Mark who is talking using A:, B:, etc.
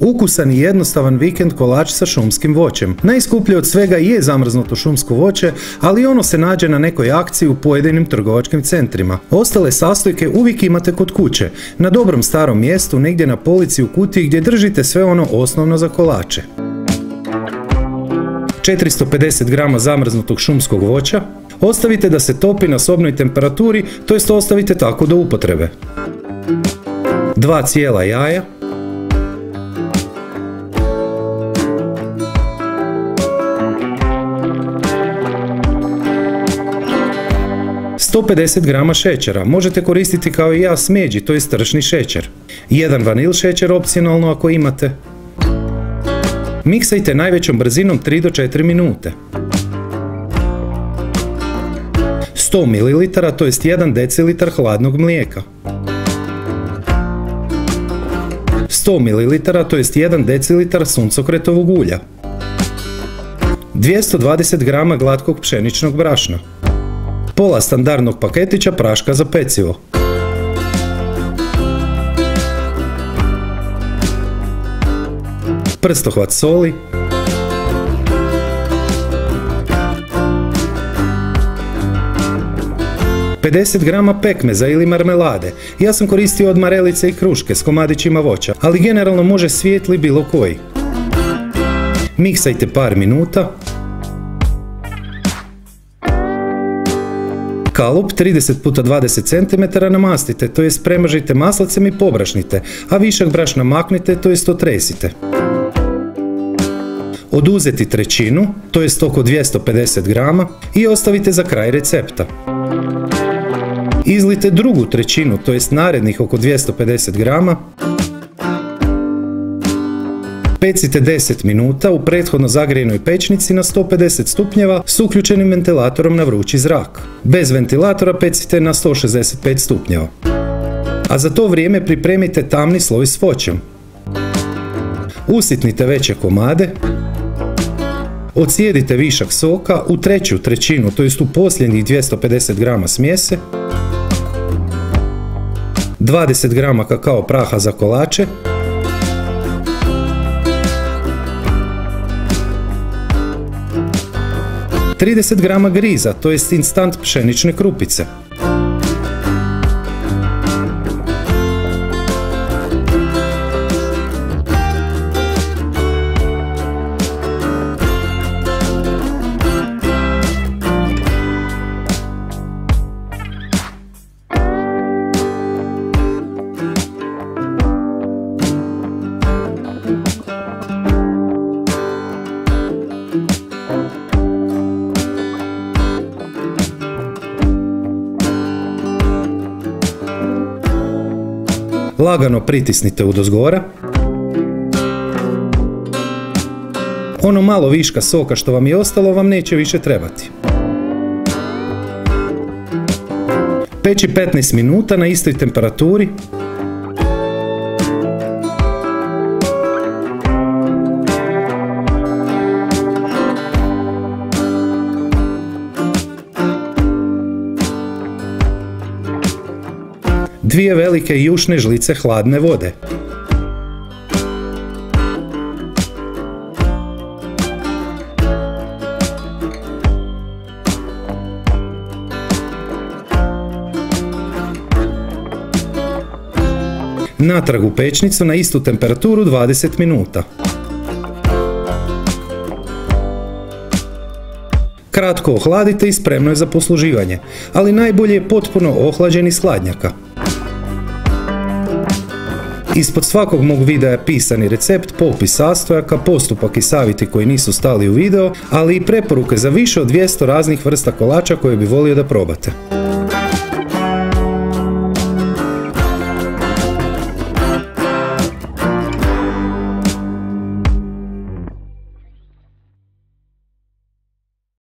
A: Ukusan i jednostavan vikend kolač sa šumskim voćem. Najskuplje od svega je zamrznuto šumsko voće, ali ono se nađe na nekoj akciji u pojedinim trgovačkim centrima. Ostale sastojke uvijek imate kod kuće, na dobrom starom mjestu, negdje na polici u kutiji gdje držite sve ono osnovno za kolače. 450 grama zamrznutog šumskog voća. Ostavite da se topi na sobnoj temperaturi, to jest ostavite tako do upotrebe. 2 cijela jaja. 150 grama šećera, možete koristiti kao i ja smeđi, to je tršni šećer. 1 vanil šećer opcionalno ako imate. Miksajte najvećom brzinom 3 do 4 minute. 100 ml, to jest 1 decilitar hladnog mlijeka. 100 ml, to jest 1 decilitar suncokretovog ulja. 220 grama glatkog pšeničnog brašna. Pola standardnog paketića praška za pecivo. Prstohvat soli. Pedeset grama pekmeza ili marmelade. Ja sam koristio od marelice i kruške s komadićima voća, ali generalno može svijetli bilo koji. Miksajte par minuta. Kalup 30 x 20 cm namastite, to jest premažite maslacem i pobrašnite, a višak brašna maknite, to jest otresite. Oduzeti trećinu, to jest oko 250 grama, i ostavite za kraj recepta. Izlijte drugu trećinu, to jest narednih oko 250 grama. Pecite 10 minuta u prethodno zagrijenoj pećnici na 150 stupnjeva s uključenim ventilatorom na vrući zrak. Bez ventilatora pecite na 165 stupnjeva. A za to vrijeme pripremite tamni sloj s voćem. Usitnite veće komade. Odsjedite višak soka u treću trećinu, to jest u posljednjih 250 grama smjese. 20 grama kakao praha za kolače. 30 grama griza, to jest instant pšenične krupice. Lagano pritisnite udozgora. Ono malo viška soka što vam je ostalo vam neće više trebati. Peći 15 minuta na istoj temperaturi. Dvije velike jušne žlice hladne vode. Natrag u pećnicu na istu temperaturu 20 minuta. Kratko ohladite i spremno je za posluživanje, ali najbolje je potpuno ohlađen iz hladnjaka. Ispod svakog mog videa je pisani recept, popis sastojaka, postupak i savjeti koji nisu stali u video, ali i preporuke za više od 200 raznih vrsta kolača koje bi volio da probate.